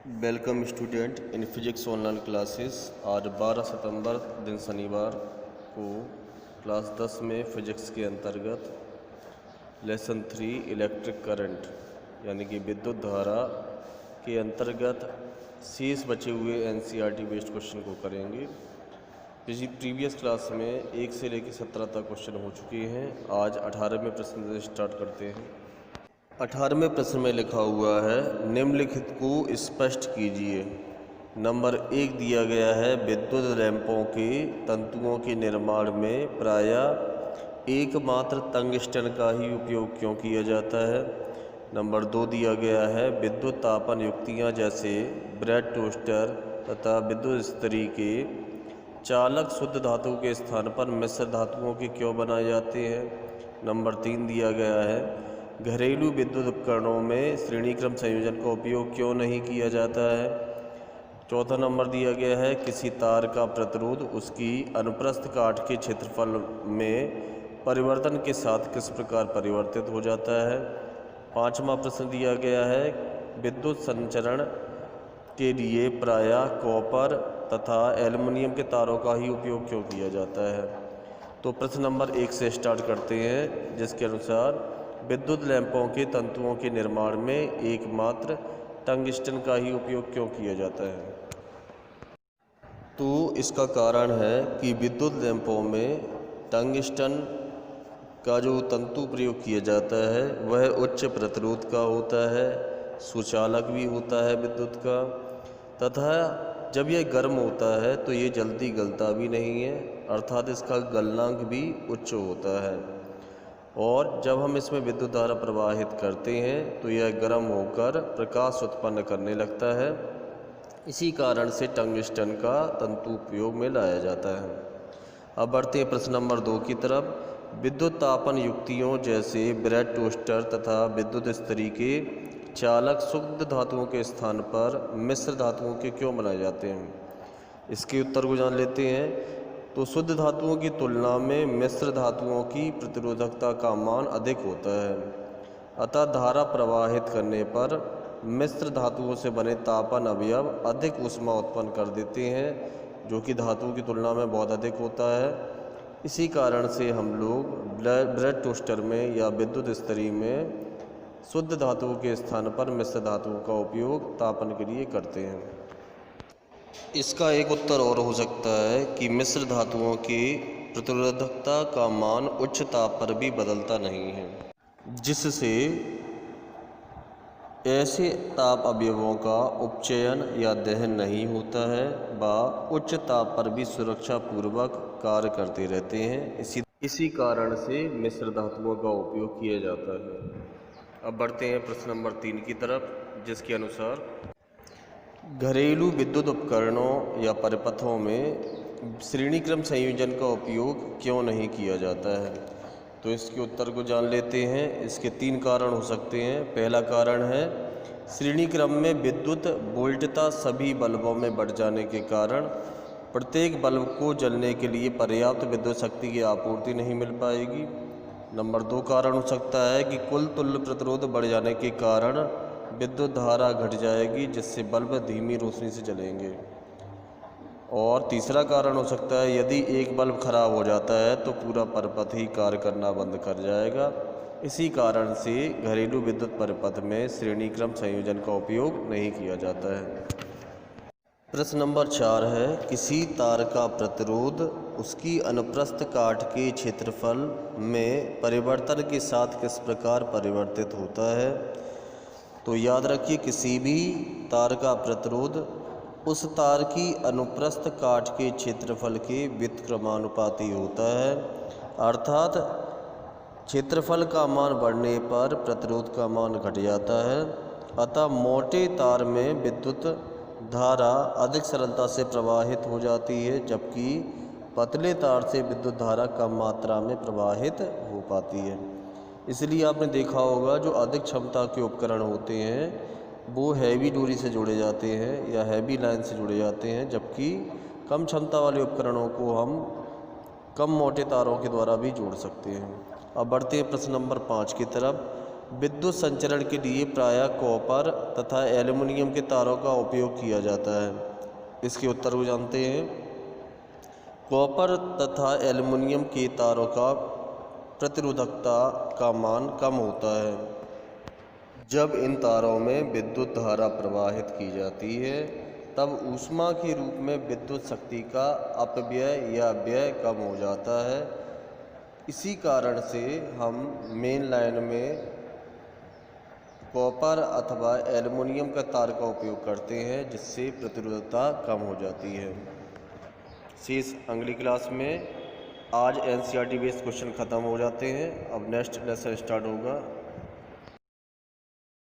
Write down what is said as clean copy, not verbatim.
Welcome student in physics online classes. आज 12 सितंबर दिन शनिवार को क्लास 10 में फ़िज़िक्स के अंतर्गत लेसन 3 इलेक्ट्रिक करंट यानी कि विद्युत धारा के अंतर्गत शेष बचे हुए एनसीईआरटी बेस्ड क्वेश्चन को करेंगे। प्रीवियस क्लास में 1 से लेकर 17 तक क्वेश्चन हो चुके हैं। आज 18वें प्रश्न से स्टार्ट करते हैं। 18वें प्रश्न में लिखा हुआ है, निम्नलिखित को स्पष्ट कीजिए। नंबर 1 दिया गया है, विद्युत लैंपों के तंतुओं के निर्माण में प्रायः एकमात्र टंगस्टन का ही उपयोग क्यों किया जाता है। नंबर 2 दिया गया है, विद्युत तापन युक्तियाँ जैसे ब्रेड टोस्टर तथा विद्युत इस्त्री के चालक शुद्ध धातु के स्थान पर मिश्र धातुओं के क्यों बनाए जाते हैं। नंबर 3 दिया गया है, घरेलू विद्युत उपकरणों में श्रेणीक्रम संयोजन का उपयोग क्यों नहीं किया जाता है। चौथा नंबर दिया गया है, किसी तार का प्रतिरोध उसकी अनुप्रस्थ काट के क्षेत्रफल में परिवर्तन के साथ किस प्रकार परिवर्तित हो जाता है। पांचवा प्रश्न दिया गया है, विद्युत संचरण के लिए प्रायः कॉपर तथा एल्युमिनियम के तारों का ही उपयोग क्यों किया जाता है। तो प्रश्न नंबर 1 से स्टार्ट करते हैं, जिसके अनुसार विद्युत लैंपों के तंतुओं के निर्माण में एकमात्र टंगस्टन का ही उपयोग क्यों किया जाता है। तो इसका कारण है कि विद्युत लैंपों में टंगस्टन का जो तंतु प्रयोग किया जाता है वह उच्च प्रतिरोध का होता है, सुचालक भी होता है विद्युत का, तथा जब यह गर्म होता है तो ये जल्दी गलता भी नहीं है, अर्थात इसका गलनांक भी उच्च होता है। और जब हम इसमें विद्युत धारा प्रवाहित करते हैं तो यह गर्म होकर प्रकाश उत्पन्न करने लगता है। इसी कारण से टंगस्टन का तंतु उपयोग में लाया जाता है। अब बढ़ते हैं प्रश्न नंबर 2 की तरफ। विद्युत तापन युक्तियों जैसे ब्रेड टोस्टर तथा विद्युत इस्त्री के चालक शुद्ध धातुओं के स्थान पर मिश्र धातुओं के क्यों बनाए जाते हैं। इसके उत्तर को जान लेते हैं। तो शुद्ध धातुओं की तुलना में मिश्र धातुओं की प्रतिरोधकता का मान अधिक होता है, अतः धारा प्रवाहित करने पर मिश्र धातुओं से बने तापन अवयव अधिक ऊष्मा उत्पन्न कर देते हैं, जो कि धातुओं की तुलना में बहुत अधिक होता है। इसी कारण से हम लोग ब्रेड टोस्टर में या विद्युत इस्त्री में शुद्ध धातुओं के स्थान पर मिश्र धातुओं का उपयोग तापन के लिए करते हैं। इसका एक उत्तर और हो सकता है कि मिश्र धातुओं की प्रतिरोधकता का मान उच्च ताप पर भी बदलता नहीं है, जिससे ऐसे ताप अवयवों का उपचयन या दहन नहीं होता है, व उच्च ताप पर भी सुरक्षा पूर्वक कार्य करते रहते हैं। इसी कारण से मिश्र धातुओं का उपयोग किया जाता है। अब बढ़ते हैं प्रश्न नंबर 3 की तरफ, जिसके अनुसार घरेलू विद्युत उपकरणों या परिपथों में श्रेणीक्रम संयोजन का उपयोग क्यों नहीं किया जाता है। तो इसके उत्तर को जान लेते हैं। इसके 3 कारण हो सकते हैं। पहला कारण है, श्रेणीक्रम में विद्युत वोल्टता सभी बल्बों में बढ़ जाने के कारण प्रत्येक बल्ब को जलने के लिए पर्याप्त विद्युत शक्ति की आपूर्ति नहीं मिल पाएगी। नंबर 2 कारण हो सकता है कि कुल तुल्य प्रतिरोध बढ़ जाने के कारण विद्युत धारा घट जाएगी, जिससे बल्ब धीमी रोशनी से जलेंगे। और तीसरा कारण हो सकता है, यदि एक बल्ब खराब हो जाता है तो पूरा परिपथ ही कार्य करना बंद कर जाएगा। इसी कारण से घरेलू विद्युत परिपथ में श्रेणीक्रम संयोजन का उपयोग नहीं किया जाता है। प्रश्न नंबर 4 है, किसी तार का प्रतिरोध उसकी अनुप्रस्थ काट के क्षेत्रफल में परिवर्तन के साथ किस प्रकार परिवर्तित होता है। तो याद रखिए, किसी भी तार का प्रतिरोध उस तार की अनुप्रस्थ काट के क्षेत्रफल के व्युत्क्रमानुपाती होता है, अर्थात क्षेत्रफल का मान बढ़ने पर प्रतिरोध का मान घट जाता है। अतः मोटे तार में विद्युत धारा अधिक सरलता से प्रवाहित हो जाती है, जबकि पतले तार से विद्युत धारा कम मात्रा में प्रवाहित हो पाती है। इसलिए आपने देखा होगा, जो अधिक क्षमता के उपकरण होते हैं वो हैवी डोरी से जोड़े जाते हैं या हैवी लाइन से जुड़े जाते हैं, जबकि कम क्षमता वाले उपकरणों को हम कम मोटे तारों के द्वारा भी जोड़ सकते हैं। अब बढ़ते हैं प्रश्न नंबर 5 की तरफ। विद्युत संचरण के लिए प्रायः कॉपर तथा एल्युमिनियम के तारों का उपयोग किया जाता है। इसके उत्तर को जानते हैं। कॉपर तथा एल्युमिनियम के तारों का प्रतिरोधकता का मान कम होता है जब इन तारों में विद्युत धारा प्रवाहित की जाती है, तब ऊष्मा के रूप में विद्युत शक्ति का अपव्यय या व्यय कम हो जाता है। इसी कारण से हम मेन लाइन में कॉपर अथवा एल्युमिनियम का तार का उपयोग करते हैं, जिससे प्रतिरोधकता कम हो जाती है। शेष अगली क्लास में आज एनसीईआरटी बेस्ड क्वेश्चन ख़त्म हो जाते हैं। अब नेक्स्ट लेसन स्टार्ट होगा।